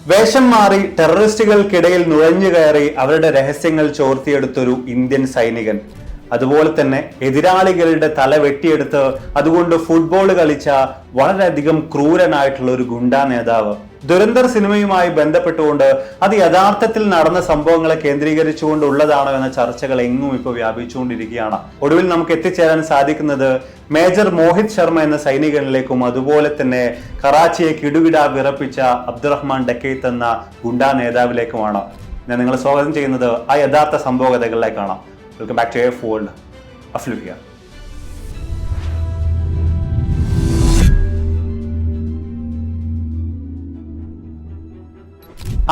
വേഷം മാറി ടെററിസ്റ്റുകൾക്കിടയിൽ നുഴഞ്ഞു കയറി അവരുടെ രഹസ്യങ്ങൾ ചോർത്തിയെടുത്തൊരു ഇന്ത്യൻ സൈനികൻ. അതുപോലെ തന്നെ എതിരാളികളുടെ തല വെട്ടിയെടുത്ത് അതുകൊണ്ട് ഫുട്ബോൾ കളിച്ച വളരെയധികം ക്രൂരനായിട്ടുള്ള ഒരു ഗുണ്ടാ നേതാവ്. ദുരന്തർ സിനിമയുമായി ബന്ധപ്പെട്ടുകൊണ്ട് അത് യഥാർത്ഥത്തിൽ നടന്ന സംഭവങ്ങളെ കേന്ദ്രീകരിച്ചുകൊണ്ടുള്ളതാണോ എന്ന ചർച്ചകൾ എങ്ങും ഇപ്പോൾ വ്യാപിച്ചുകൊണ്ടിരിക്കുകയാണ്. ഒടുവിൽ നമുക്ക് എത്തിച്ചേരാൻ സാധിക്കുന്നത് മേജർ മോഹിത് ശർമ്മ എന്ന സൈനികനിലേക്കും അതുപോലെ തന്നെ കറാച്ചിയെ കിടുകിട വിറപ്പിച്ച അബ്ദുറഹ്മാൻ ഡക്കൈത്ത് എന്ന ഗുണ്ടാ നേതാവിലേക്കുമാണ്. ഞാൻ നിങ്ങളെ സ്വാഗതം ചെയ്യുന്നത് ആ യഥാർത്ഥ സംഭവകഥകളിലേക്കാണ്. Welcome back to AF World. അഫ്ലുൽ ഹിയർ.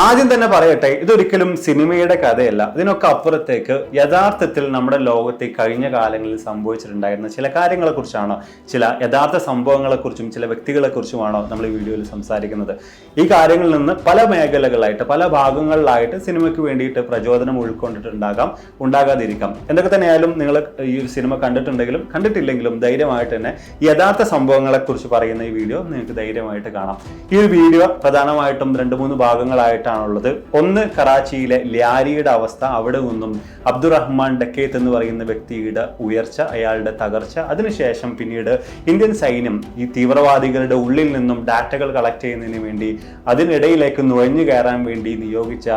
ആദ്യം തന്നെ പറയട്ടെ, ഇതൊരിക്കലും സിനിമയുടെ കഥയല്ല. ഇതിനൊക്കെ അപ്പുറത്തേക്ക് യഥാർത്ഥത്തിൽ നമ്മുടെ ലോകത്തെ കഴിഞ്ഞ കാലങ്ങളിൽ സംഭവിച്ചിട്ടുണ്ടായിരുന്ന ചില കാര്യങ്ങളെ കുറിച്ചാണ്, ചില യഥാർത്ഥ സംഭവങ്ങളെക്കുറിച്ചും ചില വ്യക്തികളെക്കുറിച്ചുമാണ് നമ്മൾ ഈ വീഡിയോയിൽ സംസാരിക്കുന്നത്. ഈ കാര്യങ്ങളിൽ നിന്ന് പല മേഖലകളായിട്ട് പല ഭാഗങ്ങളിലായിട്ട് സിനിമയ്ക്ക് വേണ്ടിയിട്ട് പ്രചോദനം ഉൾക്കൊണ്ടിട്ടുണ്ടാകാം, ഉണ്ടാകാതിരിക്കാം. എന്തൊക്കെ തന്നെയായാലും നിങ്ങൾ ഈ ഒരു സിനിമ കണ്ടിട്ടുണ്ടെങ്കിലും കണ്ടിട്ടില്ലെങ്കിലും ധൈര്യമായിട്ട് തന്നെ യഥാർത്ഥ സംഭവങ്ങളെക്കുറിച്ച് പറയുന്ന ഈ വീഡിയോ നിങ്ങൾക്ക് ധൈര്യമായിട്ട് കാണാം. ഈ ഒരു വീഡിയോ പ്രധാനമായിട്ടും 2-3 ഭാഗങ്ങളായിട്ട് ാണുള്ളത്. ഒന്ന്, കറാച്ചിയിലെ ലിയാരിയുടെ അവസ്ഥ, അവിടെ നിന്നും അബ്ദുറഹ്മാൻ ഡക്കൈത്ത് എന്ന് പറയുന്ന വ്യക്തിയുടെ ഉയർച്ച, അയാളുടെ തകർച്ച, അതിനുശേഷം പിന്നീട് ഇന്ത്യൻ സൈന്യം ഈ തീവ്രവാദികളുടെ ഉള്ളിൽ നിന്നും ഡാറ്റകൾ കളക്ട് ചെയ്യുന്നതിന് വേണ്ടി അതിനിടയിലേക്ക് നുഴഞ്ഞു കയറാൻ വേണ്ടി നിയോഗിച്ച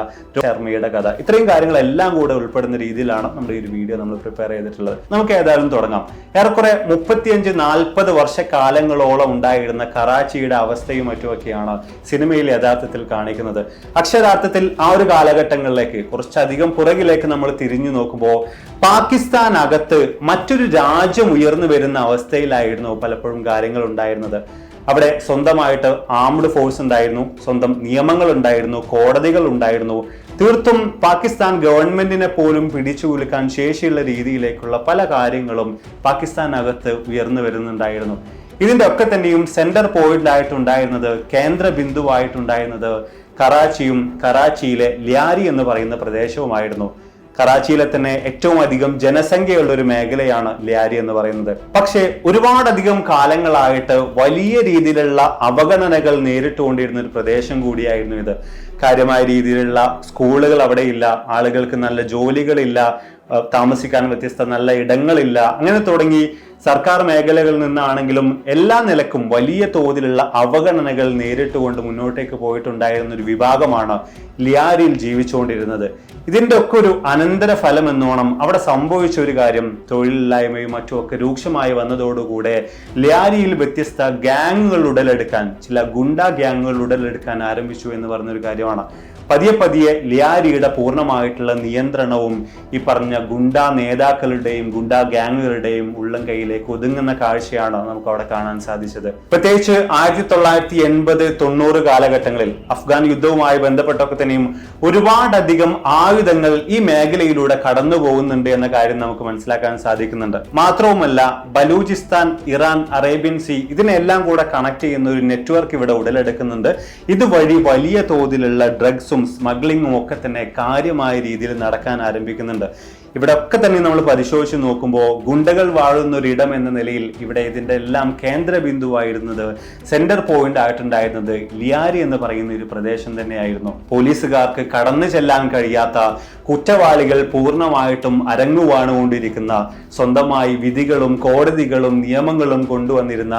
ശർമ്മയുടെ കഥ. ഇത്രയും കാര്യങ്ങളെല്ലാം കൂടെ ഉൾപ്പെടുന്ന രീതിയിലാണ് നമ്മുടെ ഈ ഒരു വീഡിയോ നമ്മൾ പ്രിപ്പയർ ചെയ്തിട്ടുള്ളത്. നമുക്ക് ഏതായാലും തുടങ്ങാം. ഏറെക്കുറെ 35-40 വർഷക്കാലങ്ങളോളം ഉണ്ടായിരുന്ന കറാച്ചിയുടെ അവസ്ഥയും മറ്റുമൊക്കെയാണ് സിനിമയിൽ യഥാർത്ഥത്തിൽ കാണിക്കുന്നത്. അക്ഷരാർത്ഥത്തിൽ ആ ഒരു കാലഘട്ടങ്ങളിലേക്ക് കുറച്ചധികം പുറകിലേക്ക് നമ്മൾ തിരിഞ്ഞു നോക്കുമ്പോൾ പാകിസ്ഥാനകത്ത് മറ്റൊരു രാജ്യം ഉയർന്നു വരുന്ന അവസ്ഥയിലായിരുന്നു പലപ്പോഴും കാര്യങ്ങൾ ഉണ്ടായിരുന്നത്. അവിടെ സ്വന്തമായിട്ട് ആംഡ് ഫോഴ്സ് ഉണ്ടായിരുന്നു, സ്വന്തം നിയമങ്ങൾ ഉണ്ടായിരുന്നു, കോടതികൾ ഉണ്ടായിരുന്നു. തീർത്തും പാകിസ്ഥാൻ ഗവൺമെന്റിനെ പോലും പിടിച്ചു കുലുക്കാൻ ശേഷിയുള്ള രീതിയിലേക്കുള്ള പല കാര്യങ്ങളും പാകിസ്ഥാനകത്ത് ഉയർന്നു വരുന്നുണ്ടായിരുന്നു. ഇതിന്റെ ഒക്കെ തന്നെയും സെന്റർ പോയിന്റ് ആയിട്ടുണ്ടായിരുന്നത്, കേന്ദ്ര ബിന്ദുവായിട്ടുണ്ടായിരുന്നത് കറാച്ചിയും കറാച്ചിയിലെ ലിയാരി എന്ന് പറയുന്ന പ്രദേശവുമായിരുന്നു. കറാച്ചിയിലെ തന്നെ ഏറ്റവും അധികം ജനസംഖ്യയുള്ള ഒരു മേഖലയാണ് ലിയാരി എന്ന് പറയുന്നത്. പക്ഷേ ഒരുപാടധികം കാലങ്ങളായിട്ട് വലിയ രീതിയിലുള്ള അവഗണനകൾ നേരിട്ടുകൊണ്ടിരുന്ന ഒരു പ്രദേശം കൂടിയായിരുന്നു ഇത്. കാര്യമായ രീതിയിലുള്ള സ്കൂളുകൾ അവിടെ ഇല്ല, ആളുകൾക്ക് നല്ല ജോലികളില്ല, താമസിക്കാൻ വ്യത്യസ്ത നല്ല ഇടങ്ങളില്ല. അങ്ങനെ തുടങ്ങി സർക്കാർ മേഖലകളിൽ നിന്നാണെങ്കിലും എല്ലാ നിലക്കും വലിയ തോതിലുള്ള അവഗണനകൾ നേരിട്ടുകൊണ്ട് മുന്നോട്ടേക്ക് പോയിട്ടുണ്ടായിരുന്ന ഒരു വിഭാഗമാണ് ലിയാരിയിൽ ജീവിച്ചുകൊണ്ടിരുന്നത്. ഇതിന്റെ ഒക്കെ ഒരു അനന്തര ഫലം എന്നോണം അവിടെ സംഭവിച്ച ഒരു കാര്യം, തൊഴിലില്ലായ്മയും മറ്റുമൊക്കെ രൂക്ഷമായി വന്നതോടുകൂടെ ലിയാരിയിൽ വ്യത്യസ്ത ഗ്യാങ്ങുകൾ ഉടലെടുക്കാൻ, ചില ഗുണ്ടാ ഗ്യാങ്ങുകൾ ഉടലെടുക്കാൻ ആരംഭിച്ചു എന്ന് പറഞ്ഞൊരു കാര്യമാണ്. പതിയെ ലിയാരിയുടെ പൂർണ്ണമായിട്ടുള്ള നിയന്ത്രണവും ഈ പറഞ്ഞ ഗുണ്ടാ നേതാക്കളുടെയും ഗുണ്ടാ ഗ്യാങ്ങുകളുടെയും ഉള്ളം കൈയിലേക്ക് ഒതുങ്ങുന്ന കാഴ്ചയാണ് നമുക്ക് അവിടെ കാണാൻ സാധിച്ചത്. പ്രത്യേകിച്ച് 1980-90 കാലഘട്ടങ്ങളിൽ അഫ്ഗാൻ യുദ്ധവുമായി ബന്ധപ്പെട്ടൊക്കെ തന്നെയും ഒരുപാടധികം ആയുധങ്ങൾ ഈ മേഖലയിലൂടെ കടന്നു പോകുന്നുണ്ട് എന്ന കാര്യം നമുക്ക് മനസ്സിലാക്കാൻ സാധിക്കുന്നുണ്ട്. മാത്രവുമല്ല, ബലൂചിസ്ഥാൻ, ഇറാൻ, അറേബ്യൻ സീ ഇതിനെല്ലാം കൂടെ കണക്ട് ചെയ്യുന്ന ഒരു നെറ്റ്വർക്ക് ഇവിടെ ഉടലെടുക്കുന്നുണ്ട്. ഇതുവഴി വലിയ തോതിലുള്ള ഡ്രഗ്സും സ്മഗ്ലിങ്ങും ഒക്കെ തന്നെ കാര്യമായ രീതിയിൽ നടക്കാൻ ആരംഭിക്കുന്നുണ്ട്. ഇവിടെ ഒക്കെ തന്നെ നമ്മൾ പരിശോധിച്ച് നോക്കുമ്പോൾ ഗുണ്ടകൾ വാഴുന്ന ഒരു ഇടം എന്ന നിലയിൽ ഇവിടെ ഇതിന്റെ എല്ലാം കേന്ദ്ര ബിന്ദുവായിരുന്നത്, സെന്റർ പോയിന്റ് ആയിട്ടുണ്ടായിരുന്നത് ലിയാരി എന്ന് പറയുന്ന ഒരു പ്രദേശം തന്നെയായിരുന്നു. പോലീസുകാർക്ക് കടന്നു ചെല്ലാൻ കഴിയാത്ത, കുറ്റവാളികൾ പൂർണ്ണമായിട്ടും അരങ്ങുവാണുകൊണ്ടിരിക്കുന്ന, സ്വന്തമായി വിധികളും കോടതികളും നിയമങ്ങളും കൊണ്ടുവന്നിരുന്ന,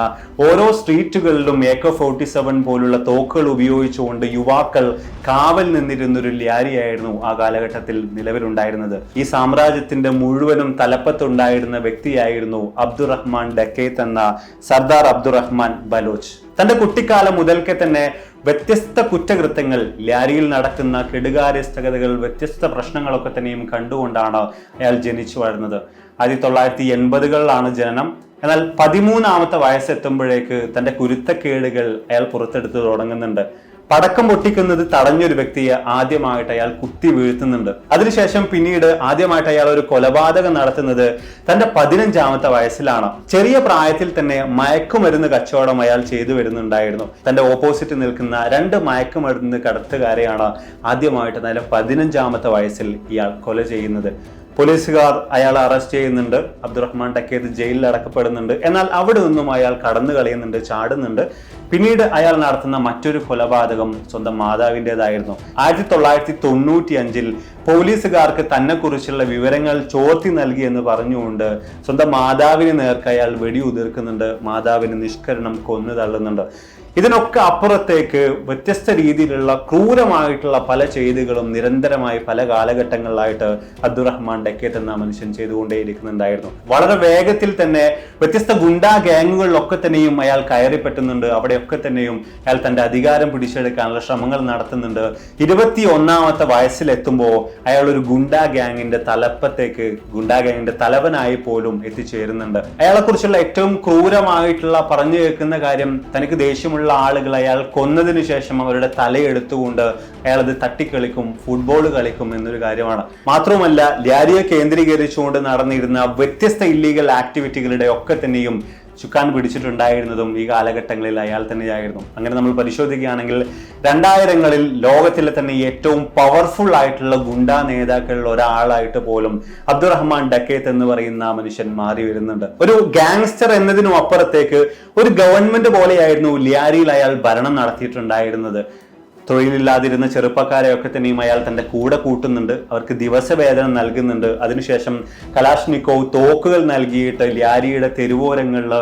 ഓരോ സ്ട്രീറ്റുകളിലും AK-47 പോലുള്ള തോക്കുകൾ ഉപയോഗിച്ചുകൊണ്ട് യുവാക്കൾ കാവൽ നിന്നിരുന്നൊരു ലിയാരിയായിരുന്നു ആ കാലഘട്ടത്തിൽ നിലവിലുണ്ടായിരുന്നത്. ഈ സാമ്രാജ്യത്തിന്റെ മുഴുവനും തലപ്പത്തുണ്ടായിരുന്ന വ്യക്തിയായിരുന്നു അബ്ദുറഹ്മാൻ ഡക്കൈത്ത് എന്ന സർദാർ അബ്ദുറഹ്മാൻ ബലോച്ച്. തന്റെ കുട്ടിക്കാലം മുതൽക്കേ തന്നെ വ്യത്യസ്ത കുറ്റകൃത്യങ്ങൾ, ലിയാരിയിൽ നടക്കുന്ന കെടുകാര്യസ്ഥതകൾ, വ്യത്യസ്ത പ്രശ്നങ്ങളൊക്കെ തന്നെയും കണ്ടുകൊണ്ടാണ് അയാൾ ജനിച്ചു വളർന്നത്. 1980-കളിലാണ് ജനനം. എന്നാൽ 13-ാമത്തെ വയസ്സെത്തുമ്പോഴേക്ക് തന്റെ കുരുത്തക്കേടുകൾ അയാൾ പുറത്തെടുത്ത് തുടങ്ങുന്നുണ്ട്. പടക്കം പൊട്ടിക്കുന്നത് തടഞ്ഞൊരു വ്യക്തിയെ ആദ്യമായിട്ട് അയാൾ കുത്തി വീഴ്ത്തുന്നുണ്ട്. അതിനുശേഷം പിന്നീട് ആദ്യമായിട്ട് അയാൾ ഒരു കൊലപാതകം നടത്തുന്നത് തന്റെ 15-ാമത്തെ വയസ്സിലാണ്. ചെറിയ പ്രായത്തിൽ തന്നെ മയക്കുമരുന്ന് കച്ചവടം അയാൾ ചെയ്തു വരുന്നുണ്ടായിരുന്നു. തന്റെ ഓപ്പോസിറ്റ് നിൽക്കുന്ന 2 മയക്കുമരുന്ന് കടത്തുകാരെയാണ് ആദ്യമായിട്ട് തന്റെ 15-ാമത്തെ വയസ്സിൽ ഇയാൾ കൊല ചെയ്യുന്നത്. പോലീസുകാർ അയാളെ അറസ്റ്റ് ചെയ്യുന്നുണ്ട്. അബ്ദുറഹ്മാൻ ഡക്കേത്ത് ജയിലിൽ അടക്കപ്പെടുന്നുണ്ട്. എന്നാൽ അവിടെ നിന്നും അയാൾ കടന്നു കളയുന്നുണ്ട്, ചാടുന്നുണ്ട്. പിന്നീട് അയാൾ നടത്തുന്ന മറ്റൊരു കൊലപാതകം സ്വന്തം മാതാവിൻ്റെതായിരുന്നു. 1995 പോലീസുകാർക്ക് തന്നെ കുറിച്ചുള്ള വിവരങ്ങൾ ചോർത്തി നൽകി എന്ന് പറഞ്ഞുകൊണ്ട് സ്വന്തം മാതാവിന് നേർക്ക് അയാൾ വെടിയുതിർക്കുന്നുണ്ട്. മാതാവിന് നിഷ്കരണം കൊന്നു തള്ളുന്നുണ്ട്. ഇതിനൊക്കെ അപ്പുറത്തേക്ക് വ്യത്യസ്ത രീതിയിലുള്ള ക്രൂരമായിട്ടുള്ള പല ചെയ്തികളും നിരന്തരമായി പല കാലഘട്ടങ്ങളിലായിട്ട് അബ്ദുറഹ്മാൻ ഡക്കേത്ത് എന്ന മനുഷ്യൻ ചെയ്തുകൊണ്ടേയിരിക്കുന്നുണ്ടായിരുന്നു. വളരെ വേഗത്തിൽ തന്നെ വ്യത്യസ്ത ഗുണ്ടാ ഗ്യാങ്ങുകളിലൊക്കെ തന്നെയും അയാൾ കയറി പറ്റുന്നുണ്ട്. അവിടെയൊക്കെ തന്നെയും അയാൾ തന്റെ അധികാരം പിടിച്ചെടുക്കാനുള്ള ശ്രമങ്ങൾ നടത്തുന്നുണ്ട്. 21ാമത്തെ വയസ്സിലെത്തുമ്പോൾ അയാൾ ഒരു ഗുണ്ടാ ഗ്യാങ്ങിന്റെ തലപ്പത്തേക്ക്, ഗുണ്ടാ ഗ്യാങ്ങിന്റെ തലവനായി പോലും എത്തിച്ചേരുന്നുണ്ട്. അയാളെ കുറിച്ചുള്ള ഏറ്റവും ക്രൂരമായിട്ടുള്ള പറഞ്ഞു കേൾക്കുന്ന കാര്യം, തനിക്ക് ദേഷ്യമുള്ള ആളുകൾ അയാൾ കൊന്നതിന് ശേഷം അവരുടെ തലയെടുത്തുകൊണ്ട് അയാൾ അത് തട്ടിക്കളിക്കും, ഫുട്ബോൾ കളിക്കും എന്നൊരു കാര്യമാണ്. മാത്രവുമല്ല, ലിയാരിയെ കേന്ദ്രീകരിച്ചുകൊണ്ട് നടന്നിരുന്ന വ്യത്യസ്ത ഇല്ലീഗൽ ആക്ടിവിറ്റികളുടെ ഒക്കെ തന്നെയും ചുക്കാൻ പിടിച്ചിട്ടുണ്ടായിരുന്നതും ഈ കാലഘട്ടങ്ങളിൽ അയാൾ തന്നെയായിരുന്നു. അങ്ങനെ നമ്മൾ പരിശോധിക്കുകയാണെങ്കിൽ 2000ങ്ങളിൽ ലോകത്തിലെ തന്നെ ഏറ്റവും പവർഫുൾ ആയിട്ടുള്ള ഗുണ്ടാ നേതാക്കളിൽ ഒരാളായിട്ട് പോലും അബ്ദുറഹ്മാൻ ഡക്കേത്ത് എന്ന് പറയുന്ന മനുഷ്യൻ മാറി വരുന്നുണ്ട്. ഒരു ഗാങ്സ്റ്റർ എന്നതിനും അപ്പുറത്തേക്ക് ഒരു ഗവൺമെന്റ് പോലെയായിരുന്നു ലിയാരിയിൽ അയാൾ ഭരണം നടത്തിയിട്ടുണ്ടായിരുന്നത്. തൊഴിലില്ലാതിരുന്ന ചെറുപ്പക്കാരെയൊക്കെ തന്നെയും അയാൾ തന്റെ കൂടെ കൂട്ടുന്നുണ്ട്. അവർക്ക് ദിവസവേതനം നൽകുന്നുണ്ട്. അതിനുശേഷം കലാഷ്നിക്കോവ് തോക്കുകൾ നൽകിയിട്ട് ലിയാരിയുടെ തെരുവോരങ്ങളിൽ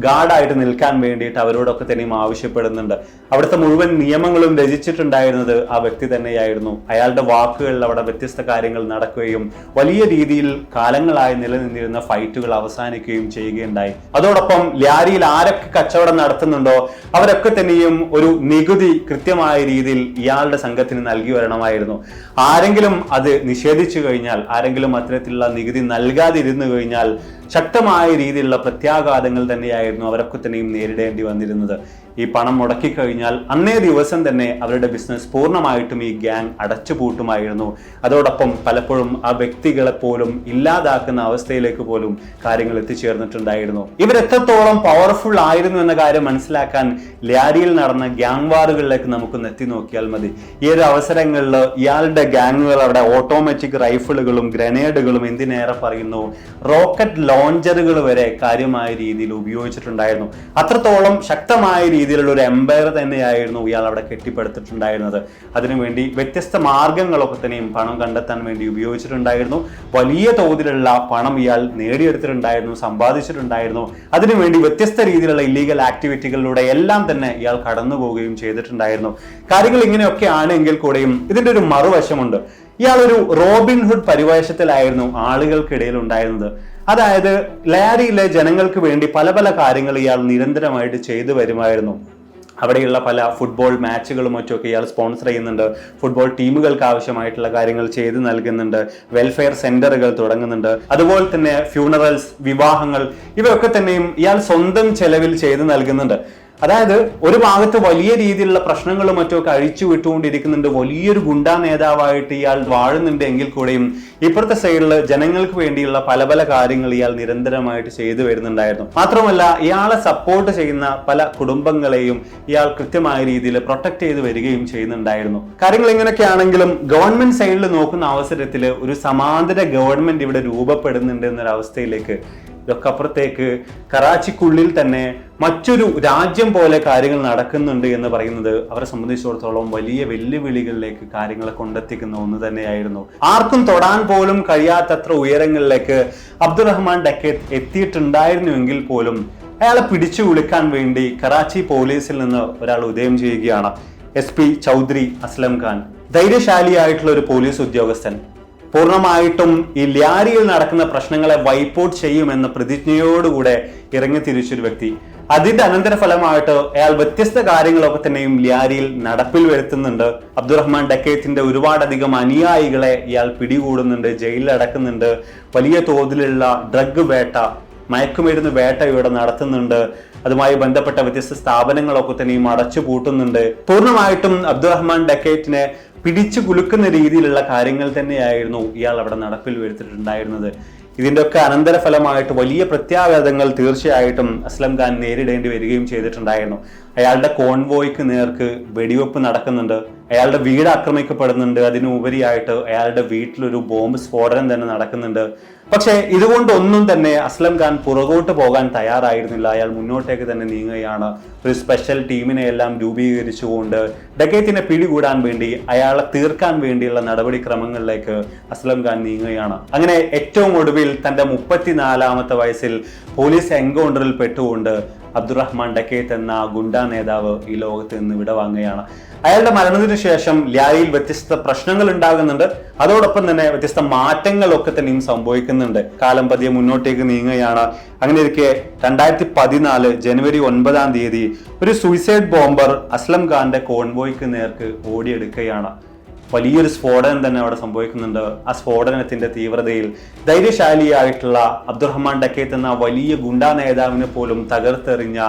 ഗാർഡായിട്ട് നിൽക്കാൻ വേണ്ടിയിട്ട് അവരോടൊക്കെ തന്നെയും ആവശ്യപ്പെടുന്നുണ്ട്. അവിടുത്തെ മുഴുവൻ നിയമങ്ങളും രചിച്ചിട്ടുണ്ടായിരുന്നത് ആ വ്യക്തി തന്നെയായിരുന്നു. അയാളുടെ വാക്കുകളിൽ അവിടെ വ്യത്യസ്ത കാര്യങ്ങൾ നടക്കുകയും വലിയ രീതിയിൽ കാലങ്ങളായി നിലനിന്നിരുന്ന ഫൈറ്റുകൾ അവസാനിക്കുകയും ചെയ്യുകയുണ്ടായി. അതോടൊപ്പം ലിയാരിയിൽ ആരൊക്കെ കച്ചവടം നടത്തുന്നുണ്ടോ അവരൊക്കെ തന്നെയും ഒരു നികുതി കൃത്യമായ രീതിയിൽ ഇയാളുടെ സംഘത്തിന് നൽകി വരണമായിരുന്നു. ആരെങ്കിലും അത് നിഷേധിച്ചു കഴിഞ്ഞാൽ, ആരെങ്കിലും അത്തരത്തിലുള്ള നികുതി നൽകാതിരുന്നു കഴിഞ്ഞാൽ ശക്തമായ രീതിയിലുള്ള പ്രത്യാഘാതങ്ങൾ തന്നെയായിരുന്നു അവരൊക്കെ തന്നെയും നേരിടേണ്ടി വന്നിരുന്നത്. ഈ പണം മുടക്കി കഴിഞ്ഞാൽ അന്നേ ദിവസം തന്നെ അവരുടെ ബിസിനസ് പൂർണ്ണമായിട്ടും ഈ ഗ്യാങ് അടച്ചുപൂട്ടുമായിരുന്നു. അതോടൊപ്പം പലപ്പോഴും ആ വ്യക്തികളെ പോലും ഇല്ലാതാക്കുന്ന അവസ്ഥയിലേക്ക് പോലും കാര്യങ്ങൾ എത്തിച്ചേർന്നിട്ടുണ്ടായിരുന്നു. ഇവരെത്രത്തോളം പവർഫുൾ ആയിരുന്നു എന്ന കാര്യം മനസ്സിലാക്കാൻ ലിയാരിയിൽ നടന്ന ഗ്യാങ് വാറുകളിലേക്ക് നമുക്കൊന്ന് എത്തി നോക്കിയാൽ മതി. ഈ ഒരു അവസരങ്ങളിൽ ഇയാളുടെ ഗ്യാങ്ങുകൾ അവിടെ ഓട്ടോമാറ്റിക് റൈഫിളുകളും ഗ്രനേഡുകളും, എന്തിനേറെ പറയുന്നു റോക്കറ്റ് ലോഞ്ചറുകൾ വരെ കാര്യമായ രീതിയിൽ ഉപയോഗിച്ചിട്ടുണ്ടായിരുന്നു. അത്രത്തോളം ശക്തമായ രീതിയിലുള്ള ഒരു എംപയർ തന്നെയായിരുന്നു ഇയാൾ അവിടെ കെട്ടിപ്പടുത്തിട്ടുണ്ടായിരുന്നത്. അതിനുവേണ്ടി വ്യത്യസ്ത മാർഗങ്ങളൊക്കെ തന്നെയും പണം കണ്ടെത്താൻ വേണ്ടി ഉപയോഗിച്ചിട്ടുണ്ടായിരുന്നു. വലിയ തോതിലുള്ള പണം ഇയാൾ നേടിയെടുത്തിട്ടുണ്ടായിരുന്നു, സമ്പാദിച്ചിട്ടുണ്ടായിരുന്നു. അതിനുവേണ്ടി വ്യത്യസ്ത രീതിയിലുള്ള ഇല്ലീഗൽ ആക്ടിവിറ്റികളിലൂടെ എല്ലാം തന്നെ ഇയാൾ കടന്നു പോവുകയും ചെയ്തിട്ടുണ്ടായിരുന്നു. കാര്യങ്ങൾ ഇങ്ങനെയൊക്കെ ആണെങ്കിൽ കൂടെയും ഇതിന്റെ ഒരു മറുവശമുണ്ട്. ഇയാൾ ഒരു റോബിൻഹുഡ് പരിവേഷത്തിലായിരുന്നു ആളുകൾക്കിടയിൽ ഉണ്ടായിരുന്നത്. അതായത് ലിയാരിയിലെ ജനങ്ങൾക്ക് വേണ്ടി പല പല കാര്യങ്ങൾ ഇയാൾ നിരന്തരമായിട്ട് ചെയ്തു വരുമായിരുന്നു. അവിടെയുള്ള പല ഫുട്ബോൾ മാച്ചുകളും മറ്റുമൊക്കെ ഇയാൾ സ്പോൺസർ ചെയ്യുന്നുണ്ട്. ഫുട്ബോൾ ടീമുകൾക്ക് ആവശ്യമായിട്ടുള്ള കാര്യങ്ങൾ ചെയ്തു നൽകുന്നുണ്ട്. വെൽഫെയർ സെന്ററുകൾ തുടങ്ങുന്നുണ്ട്. അതുപോലെ തന്നെ ഫ്യൂണറൽസ്, വിവാഹങ്ങൾ, ഇവയൊക്കെ തന്നെയും ഇയാൾ സ്വന്തം ചെലവിൽ ചെയ്തു നൽകുന്നുണ്ട്. അതായത് ഒരു ഭാഗത്ത് വലിയ രീതിയിലുള്ള പ്രശ്നങ്ങളും മറ്റുമൊക്കെ അഴിച്ചു വിട്ടുകൊണ്ടിരിക്കുന്നുണ്ട്. വലിയൊരു ഗുണ്ടാ നേതാവായിട്ട് ഇയാൾ വാഴുന്നുണ്ട് എങ്കിൽ കൂടെയും ഇപ്പുറത്തെ സൈഡിൽ ജനങ്ങൾക്ക് വേണ്ടിയുള്ള പല പല കാര്യങ്ങൾ ഇയാൾ നിരന്തരമായിട്ട് ചെയ്തു വരുന്നുണ്ടായിരുന്നു. മാത്രമല്ല, ഇയാളെ സപ്പോർട്ട് ചെയ്യുന്ന പല കുടുംബങ്ങളെയും ഇയാൾ കൃത്യമായ രീതിയിൽ പ്രൊട്ടക്ട് ചെയ്ത് വരികയും ചെയ്യുന്നുണ്ടായിരുന്നു. കാര്യങ്ങൾ ഇങ്ങനെയൊക്കെ ആണെങ്കിലും ഗവൺമെന്റ് സൈഡിൽ നോക്കുന്ന അവസരത്തിൽ ഒരു സമാന്തര ഗവൺമെന്റ് ഇവിടെ രൂപപ്പെടുന്നുണ്ട് എന്നൊരവസ്ഥയിലേക്ക്, ഇതൊക്കെ അപ്പുറത്തേക്ക് കറാച്ചിക്കുള്ളിൽ തന്നെ മറ്റൊരു രാജ്യം പോലെ കാര്യങ്ങൾ നടക്കുന്നുണ്ട് എന്ന് പറയുന്നത് അവരെ സംബന്ധിച്ചിടത്തോളം വലിയ വെല്ലുവിളികളിലേക്ക് കാര്യങ്ങളെ കൊണ്ടെത്തിക്കുന്ന ഒന്ന് തന്നെയായിരുന്നു. ആർക്കും തൊടാൻ പോലും കഴിയാത്തത്ര ഉയരങ്ങളിലേക്ക് അബ്ദുറഹ്മാൻ ഡക്കേത്ത് എത്തിയിട്ടുണ്ടായിരുന്നുവെങ്കിൽ പോലും അയാളെ പിടിച്ചു വിളിക്കാൻ വേണ്ടി കറാച്ചി പോലീസിൽ നിന്ന് ഒരാൾ ഉദയം ചെയ്യുകയാണ്. SP ചൗധരി അസ്ലം ഖാൻ, ധൈര്യശാലിയായിട്ടുള്ള ഒരു പോലീസ് ഉദ്യോഗസ്ഥൻ. പൂർണ്ണമായിട്ടും ഈ ലിയാരിയിൽ നടക്കുന്ന പ്രശ്നങ്ങളെ വൈപ്പ് ഔട്ട് ചെയ്യുമെന്ന പ്രതിജ്ഞയോടുകൂടെ ഇറങ്ങി തിരിച്ചൊരു വ്യക്തി. അതിന്റെ അനന്തരഫലമായിട്ട് അയാൾ വ്യത്യസ്ത കാര്യങ്ങളൊക്കെ തന്നെയും ലിയാരിയിൽ നടപ്പിൽ വരുത്തുന്നുണ്ട്. അബ്ദുറഹ്മാൻ ഡക്കേത്തിന്റെ ഒരുപാടധികം അനുയായികളെ ഇയാൾ പിടികൂടുന്നുണ്ട്, ജയിലിൽ അടക്കുന്നുണ്ട്. വലിയ തോതിലുള്ള ഡ്രഗ് വേട്ട, മയക്കുമരുന്ന് വേട്ട ഇവിടെ നടത്തുന്നുണ്ട്. അതുമായി ബന്ധപ്പെട്ട വ്യത്യസ്ത സ്ഥാപനങ്ങളൊക്കെ തന്നെയും അടച്ചു പൂട്ടുന്നുണ്ട്. പൂർണ്ണമായിട്ടും അബ്ദുറഹ്മാൻ ഡക്കേറ്റിനെ പിടിച്ചു കുലുക്കുന്ന രീതിയിലുള്ള കാര്യങ്ങൾ തന്നെയായിരുന്നു ഇയാൾ അവിടെ നടപ്പിൽ വരുത്തിയിട്ടുണ്ടായിരുന്നത്. ഇതിന്റെ ഒക്കെ അനന്തരഫലമായിട്ട് വലിയ പ്രത്യാഘാതങ്ങൾ തീർച്ചയായിട്ടും അസ്ലം ഖാൻ നേരിടേണ്ടി വരികയും ചെയ്തിട്ടുണ്ടായിരുന്നു. അയാളുടെ കോൺവോയ്ക്ക് നേർക്ക് വെടിവെപ്പ് നടക്കുന്നുണ്ട്, അയാളുടെ വീട് ആക്രമിക്കപ്പെടുന്നുണ്ട്, അതിനുപരിയായിട്ട് അയാളുടെ വീട്ടിലൊരു ബോംബ് സ്ഫോടനം തന്നെ നടക്കുന്നുണ്ട്. പക്ഷേ ഇതുകൊണ്ടൊന്നും തന്നെ അസ്ലം ഖാൻ പുറകോട്ട് പോകാൻ തയ്യാറായിരുന്നില്ല. അയാൾ മുന്നോട്ടേക്ക് തന്നെ നീങ്ങുകയാണ്. ഒരു സ്പെഷ്യൽ ടീമിനെ എല്ലാം രൂപീകരിച്ചുകൊണ്ട് ഡക്കൈത്തിനെ പിടികൂടാൻ വേണ്ടി, അയാളെ തീർക്കാൻ വേണ്ടിയുള്ള നടപടിക്രമങ്ങളിലേക്ക് അസ്ലം ഖാൻ നീങ്ങുകയാണ്. അങ്ങനെ ഏറ്റവും ഒടുവിൽ തന്റെ 34-ാമത്തെ വയസ്സിൽ പോലീസ് എൻകൗണ്ടറിൽ പെട്ടുകൊണ്ട് അബ്ദുറഹ്മാൻ ഡക്കൈത്ത് എന്ന ഗുണ്ടാ നേതാവ് ഈ ലോകത്ത് നിന്ന് വിടവാങ്ങുകയാണ്. അയാളുടെ മരണത്തിന് ശേഷം ലാരിയിൽ വ്യത്യസ്ത പ്രശ്നങ്ങൾ ഉണ്ടാകുന്നുണ്ട്, അതോടൊപ്പം തന്നെ വ്യത്യസ്ത മാറ്റങ്ങളൊക്കെ തന്നെയും സംഭവിക്കുന്നുണ്ട്. കാലം പതിയെ മുന്നോട്ടേക്ക് നീങ്ങുകയാണ്. അങ്ങനെ ഇരിക്കെ 2014 ജനുവരി 9-ാം തീയതി ഒരു സൂയിസൈഡ് ബോംബർ അസ്ലം ഖാന്റെ കോൺവോയ്ക്ക് നേർക്ക് ഓടിയെടുക്കുകയാണ്. വലിയൊരു സ്ഫോടനം തന്നെ അവിടെ സംഭവിക്കുന്നുണ്ട്. ആ സ്ഫോടനത്തിന്റെ തീവ്രതയിൽ ധൈര്യശാലിയായിട്ടുള്ള അബ്ദുറഹ്മാൻ ഡക്കൈത്ത് എന്ന വലിയ ഗുണ്ടാ നേതാവിനെ പോലും തകർത്തെറിഞ്ഞ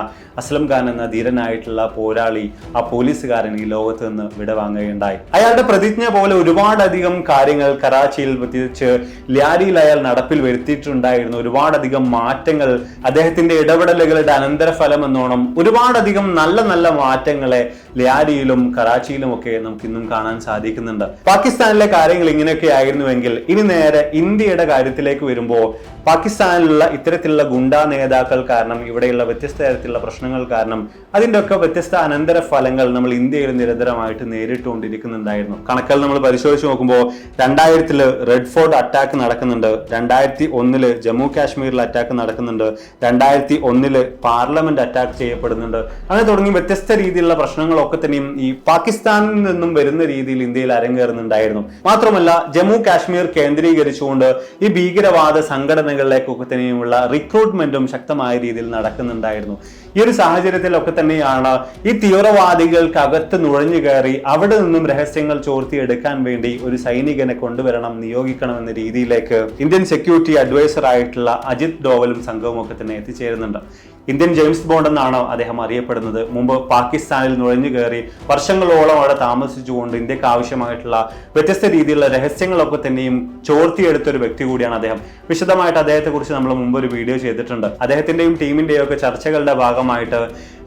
അസ്ലം ഖാൻ എന്ന ധീരനായിട്ടുള്ള പോരാളി, ആ പോലീസുകാരൻ ഈ ലോകത്ത് നിന്ന് വിടവാങ്ങുകയുണ്ടായി. അയാളുടെ പ്രതിജ്ഞ പോലെ ഒരുപാടധികം കാര്യങ്ങൾ കറാച്ചിയിൽ, പ്രത്യേകിച്ച് ലാരിയിൽ അയാൾ നടപ്പിൽ വരുത്തിയിട്ടുണ്ടായിരുന്നു. ഒരുപാടധികം മാറ്റങ്ങൾ, അദ്ദേഹത്തിന്റെ ഇടപെടലുകളുടെ അനന്തരഫലം എന്നോണം ഒരുപാടധികം നല്ല നല്ല മാറ്റങ്ങളെ ലാരിയിലും കറാച്ചിയിലും ഒക്കെ നമുക്ക് ഇന്നും കാണാൻ സാധിക്കുന്നുണ്ട്. പാകിസ്ഥാനിലെ കാര്യങ്ങൾ ഇങ്ങനെയൊക്കെ ആയിരുന്നുവെങ്കിൽ ഇനി നേരെ ഇന്ത്യയുടെ കാര്യത്തിലേക്ക് വരുമ്പോൾ പാകിസ്ഥാനിലുള്ള ഇത്തരത്തിലുള്ള ഗുണ്ടാ നേതാക്കൾ കാരണം, ഇവിടെയുള്ള വ്യത്യസ്ത തരത്തിലുള്ള പ്രശ്നങ്ങൾ കാരണം അതിൻ്റെ ഒക്കെ വ്യത്യസ്ത അനന്തര ഫലങ്ങൾ നമ്മൾ ഇന്ത്യയിൽ നിരന്തരമായിട്ട് നേരിട്ടുകൊണ്ടിരിക്കുന്നുണ്ടായിരുന്നു. കണക്കുകൾ നമ്മൾ പരിശോധിച്ച് നോക്കുമ്പോൾ 2000 റെഡ് ഫോർട്ട് അറ്റാക്ക് നടക്കുന്നുണ്ട്, 2001 ജമ്മു കാശ്മീരിൽ അറ്റാക്ക് നടക്കുന്നുണ്ട്, 2001 പാർലമെന്റ് അറ്റാക്ക് ചെയ്യപ്പെടുന്നുണ്ട്. അങ്ങനെ തുടങ്ങി വ്യത്യസ്ത രീതിയിലുള്ള പ്രശ്നങ്ങളൊക്കെ തന്നെയും ഈ പാകിസ്ഥാനിൽ നിന്നും വരുന്ന രീതിയിൽ ഇന്ത്യയിൽ അരങ്ങേറുന്നുണ്ടായിരുന്നു. മാത്രമല്ല ജമ്മു കാശ്മീർ കേന്ദ്രീകരിച്ചുകൊണ്ട് ഈ ഭീകരവാദ സംഘടനകളിലേക്കൊക്കെ തന്നെയുമുള്ള റിക്രൂട്ട്മെന്റും ശക്തമായ രീതിയിൽ നടക്കുന്നുണ്ടായിരുന്നു. ഈ ഒരു സാഹചര്യത്തിലൊക്കെ തന്നെയാണ് ഈ തീവ്രവാദികൾക്കകത്ത് നുഴഞ്ഞു കയറി അവിടെ നിന്നും രഹസ്യങ്ങൾ ചോർത്തിയെടുക്കാൻ വേണ്ടി ഒരു സൈനികനെ കൊണ്ടുവരണം, നിയോഗിക്കണം എന്ന രീതിയിലേക്ക് ഇന്ത്യൻ സെക്യൂരിറ്റി അഡ്വൈസർ ആയിട്ടുള്ള അജിത് ഡോവലും സംഘവും ഒക്കെ തന്നെ എത്തിച്ചേരുന്നുണ്ട്. ഇന്ത്യൻ ജെയിംസ് ബോണ്ട് എന്നാണ് അദ്ദേഹം അറിയപ്പെടുന്നത്. മുമ്പ് പാകിസ്ഥാനിൽ നുഴഞ്ഞു കയറി വർഷങ്ങളോളം അവിടെ താമസിച്ചുകൊണ്ട് ഇന്ത്യക്ക് ആവശ്യമായിട്ടുള്ള വ്യത്യസ്ത രീതിയിലുള്ള രഹസ്യങ്ങളൊക്കെ തന്നെയും ചോർത്തിയെടുത്ത ഒരു വ്യക്തി കൂടിയാണ് അദ്ദേഹം. വിശദമായിട്ട് അദ്ദേഹത്തെ കുറിച്ച് നമ്മൾ മുമ്പ് ഒരു വീഡിയോ ചെയ്തിട്ടുണ്ട്. അദ്ദേഹത്തിന്റെയും ടീമിന്റെയും ഒക്കെ ചർച്ചകളുടെ ഭാഗമായിട്ട്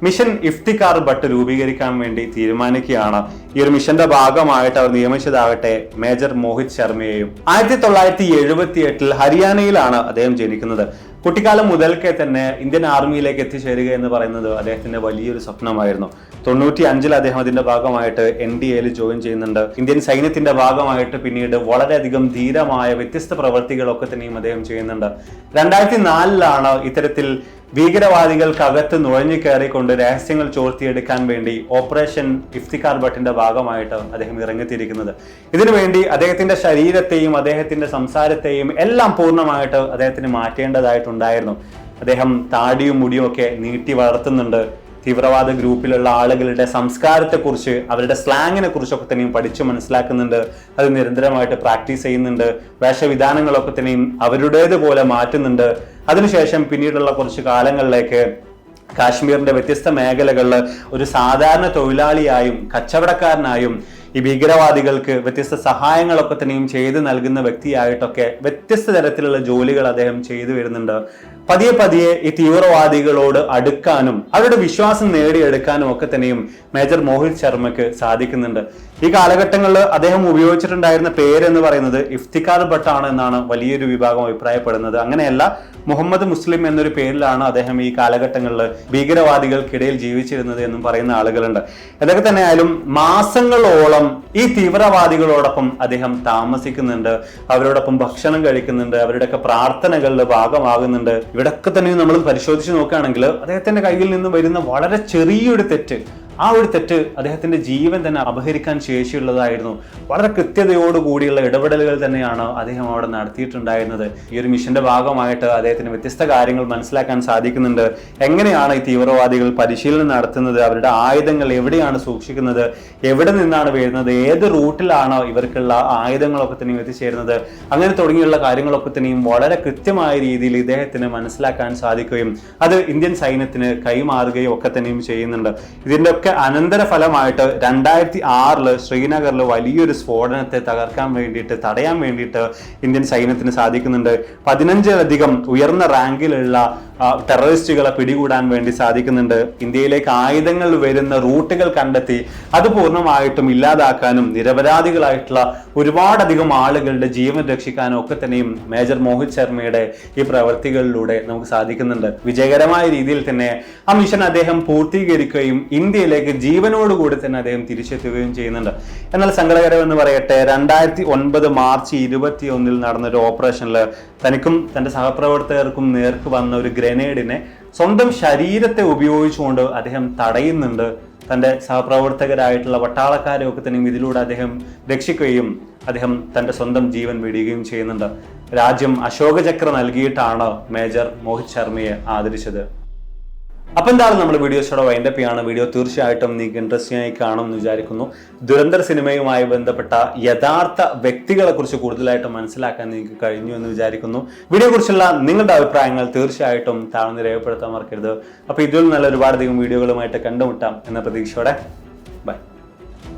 മിഷൻ ഇഫ്തിഖാർ ഭട്ട് രൂപീകരിക്കാൻ വേണ്ടി തീരുമാനിക്കുകയാണ്. ഈ ഒരു മിഷന്റെ ഭാഗമായിട്ട് അവർ നിയമിച്ചതാകട്ടെ മേജർ മോഹിത് ശർമ്മയെയും. 1978 ഹരിയാനയിലാണ് അദ്ദേഹം ജനിക്കുന്നത്. കുട്ടിക്കാലം മുതൽക്കേ തന്നെ ഇന്ത്യൻ ആർമിയിലേക്ക് എത്തിച്ചേരുക എന്ന് പറയുന്നത് അദ്ദേഹത്തിന്റെ വലിയൊരു സ്വപ്നമായിരുന്നു. 95 അദ്ദേഹം അതിന്റെ ഭാഗമായിട്ട് NDAയിൽ ജോയിൻ ചെയ്യുന്നുണ്ട്. ഇന്ത്യൻ സൈന്യത്തിന്റെ ഭാഗമായിട്ട് പിന്നീട് വളരെയധികം ധീരമായ വ്യത്യസ്ത പ്രവൃത്തികളൊക്കെ തന്നെയും അദ്ദേഹം ചെയ്യുന്നുണ്ട്. 2004 ഇത്തരത്തിൽ ഭീകരവാദികൾക്കകത്ത് നുഴഞ്ഞു കയറിക്കൊണ്ട് രഹസ്യങ്ങൾ ചോർത്തിയെടുക്കാൻ വേണ്ടി ഓപ്പറേഷൻ ഇഫ്തിഖാർ ഭട്ടിന്റെ ഭാഗമായിട്ട് അദ്ദേഹം ഇറങ്ങിത്തിരിക്കുന്നത്. ഇതിനുവേണ്ടി അദ്ദേഹത്തിന്റെ ശരീരത്തെയും അദ്ദേഹത്തിന്റെ സംസാരത്തെയും എല്ലാം പൂർണ്ണമായിട്ട് അദ്ദേഹത്തിന് മാറ്റേണ്ടതായിട്ടുണ്ടായിരുന്നു. അദ്ദേഹം താടിയും മുടിയും ഒക്കെ നീട്ടി വളർത്തുന്നുണ്ട്. തീവ്രവാദ ഗ്രൂപ്പിലുള്ള ആളുകളുടെ സംസ്കാരത്തെക്കുറിച്ച്, അവരുടെ സ്ലാങ്ങിനെ കുറിച്ചൊക്കെ തന്നെയും പഠിച്ചു മനസ്സിലാക്കുന്നുണ്ട്. അത് നിരന്തരമായിട്ട് പ്രാക്ടീസ് ചെയ്യുന്നുണ്ട്. വേഷവിധാനങ്ങളൊക്കെ തന്നെയും അവരുടേതുപോലെ മാറ്റുന്നുണ്ട്. അതിനുശേഷം പിന്നീടുള്ള കുറച്ച് കാലങ്ങളിലേക്ക് കാശ്മീരിന്റെ വ്യത്യസ്ത മേഖലകളിൽ ഒരു സാധാരണ തൊഴിലാളിയായും കച്ചവടക്കാരനായും ഈ ഭീകരവാദികൾക്ക് വ്യത്യസ്ത സഹായങ്ങളൊക്കെ തന്നെയും ചെയ്തു നൽകുന്ന വ്യക്തിയായിട്ടൊക്കെ വ്യത്യസ്ത തരത്തിലുള്ള ജോലികൾ അദ്ദേഹം ചെയ്തു വരുന്നുണ്ട്. പതിയെ പതിയെ ഈ തീവ്രവാദികളോട് അടുക്കാനും അവരുടെ വിശ്വാസം നേടിയെടുക്കാനും ഒക്കെ തന്നെയും മേജർ മോഹിത് ശർമ്മയ്ക്ക് സാധിക്കുന്നുണ്ട്. ഈ കാലഘട്ടങ്ങളിൽ അദ്ദേഹം ഉപയോഗിച്ചിട്ടുണ്ടായിരുന്ന പേരെന്ന് പറയുന്നത് ഇഫ്തിഖാർ ഭട്ടാണ് എന്നാണ് വലിയൊരു വിഭാഗം അഭിപ്രായപ്പെടുന്നത്. അങ്ങനെയല്ല, മുഹമ്മദ് മുസ്ലിം എന്നൊരു പേരിലാണ് അദ്ദേഹം ഈ കാലഘട്ടങ്ങളിൽ ഭീകരവാദികൾക്കിടയിൽ ജീവിച്ചിരുന്നത് എന്നും പറയുന്ന ആളുകളുണ്ട്. ഇതൊക്കെ തന്നെ ആയാലും മാസങ്ങളോളം ഈ തീവ്രവാദികളോടൊപ്പം അദ്ദേഹം താമസിക്കുന്നുണ്ട്, അവരോടൊപ്പം ഭക്ഷണം കഴിക്കുന്നുണ്ട്, അവരുടെയൊക്കെ പ്രാർത്ഥനകളുടെ ഭാഗമാകുന്നുണ്ട്. ഇവിടൊക്കെ തന്നെ നമ്മൾ പരിശോധിച്ച് നോക്കുകയാണെങ്കിൽ അദ്ദേഹത്തിന്റെ കയ്യിൽ നിന്ന് വരുന്ന വളരെ ചെറിയൊരു തെറ്റ്, ആ ഒരു തെറ്റ് അദ്ദേഹത്തിന്റെ ജീവൻ തന്നെ അപഹരിക്കാൻ ശേഷിയുള്ളതായിരുന്നു. വളരെ കൃത്യതയോടുകൂടിയുള്ള ഇടപെടലുകൾ തന്നെയാണ് അദ്ദേഹം അവിടെ നടത്തിയിട്ടുണ്ടായിരുന്നത്. ഈ ഒരു മിഷന്റെ ഭാഗമായിട്ട് അദ്ദേഹത്തിന് വ്യത്യസ്ത കാര്യങ്ങൾ മനസ്സിലാക്കാൻ സാധിക്കുന്നുണ്ട്. എങ്ങനെയാണ് ഈ തീവ്രവാദികൾ പരിശീലനം നടത്തുന്നത്, അവരുടെ ആയുധങ്ങൾ എവിടെയാണ് സൂക്ഷിക്കുന്നത്, എവിടെ നിന്നാണ് വരുന്നത്, ഏത് റൂട്ടിലാണ് ഇവർക്കുള്ള ആയുധങ്ങളൊക്കെ തന്നെയും എത്തിച്ചേരുന്നത്, അങ്ങനെ തുടങ്ങിയുള്ള കാര്യങ്ങളൊക്കെ തന്നെയും വളരെ കൃത്യമായ രീതിയിൽ ഇദ്ദേഹത്തിന് മനസ്സിലാക്കാൻ സാധിക്കുകയും അത് ഇന്ത്യൻ സൈന്യത്തിന് കൈമാറുകയും ഒക്കെ തന്നെയും ചെയ്യുന്നുണ്ട്. ഇതിന്റെ അനന്തര ഫലമായിട്ട് 2006 ശ്രീനഗറിൽ വലിയൊരു സ്ഫോടനത്തെ തകർക്കാൻ വേണ്ടിയിട്ട്, തടയാൻ വേണ്ടിയിട്ട് ഇന്ത്യൻ സൈന്യത്തിന് സാധിക്കുന്നുണ്ട്. 15ലധികം ഉയർന്ന റാങ്കിലുള്ള ടെററിസ്റ്റുകളെ പിടികൂടാൻ വേണ്ടി സാധിക്കുന്നുണ്ട്. ഇന്ത്യയിലേക്ക് ആയുധങ്ങൾ വരുന്ന റൂട്ടുകൾ കണ്ടെത്തി അത് പൂർണ്ണമായിട്ടും ഇല്ലാതാക്കാനും നിരപരാധികളായിട്ടുള്ള ഒരുപാടധികം ആളുകളുടെ ജീവൻ രക്ഷിക്കാനും ഒക്കെ തന്നെയും മേജർ മോഹിത് ശർമ്മയുടെ ഈ പ്രവൃത്തികളിലൂടെ നമുക്ക് സാധിക്കുന്നുണ്ട്. വിജയകരമായ രീതിയിൽ തന്നെ ആ മിഷൻ അദ്ദേഹം പൂർത്തീകരിക്കുകയും ഇന്ത്യയിലേക്ക് ജീവനോടുകൂടി തന്നെ അദ്ദേഹം തിരിച്ചെത്തുകയും ചെയ്യുന്നുണ്ട്. എന്നാൽ സങ്കടകരമെന്ന് പറയട്ടെ, 2009 മാർച്ച് 21 നടന്നൊരു ഓപ്പറേഷനിൽ തനിക്കും തൻ്റെ സഹപ്രവർത്തകർക്കും നേർക്ക് വന്ന ഒരു ഗ്രനേഡിനെ സ്വന്തം ശരീരത്തെ ഉപയോഗിച്ചുകൊണ്ട് അദ്ദേഹം തടയുന്നുണ്ട്. തൻ്റെ സഹപ്രവർത്തകരായിട്ടുള്ള പട്ടാളക്കാരെ ഒക്കെ തന്നെ ഇതിലൂടെ അദ്ദേഹം രക്ഷിക്കുകയും അദ്ദേഹം തൻ്റെ സ്വന്തം ജീവൻ വിടുകയും ചെയ്യുന്നുണ്ട്. രാജ്യം അശോക ചക്ര നൽകിയിട്ടാണ് മേജർ മോഹിത് ശർമ്മയെ ആദരിച്ചത്. അപ്പം എന്താണ് നമ്മുടെ വീഡിയോസോടെ വൈൻഡപ്പ് ചെയ്യാണ്. വീഡിയോ തീർച്ചയായിട്ടും നിങ്ങൾക്ക് ഇൻട്രസ്റ്റിംഗ് ആയി കാണുമെന്ന് വിചാരിക്കുന്നു. ദുരന്തർ സിനിമയുമായി ബന്ധപ്പെട്ട യഥാർത്ഥ വ്യക്തികളെ കുറിച്ച് കൂടുതലായിട്ട് മനസ്സിലാക്കാൻ നിങ്ങൾക്ക് കഴിഞ്ഞു എന്ന് വിചാരിക്കുന്നു. വീഡിയോ കുറിച്ചുള്ള നിങ്ങളുടെ അഭിപ്രായങ്ങൾ തീർച്ചയായിട്ടും താഴ്ന്ന് രേഖപ്പെടുത്താൻ മറക്കരുത്. അപ്പോൾ ഇതിൽ നല്ല ഒരുപാടധികം വീഡിയോകളുമായിട്ട് കണ്ടുമുട്ടാം എന്ന പ്രതീക്ഷയോടെ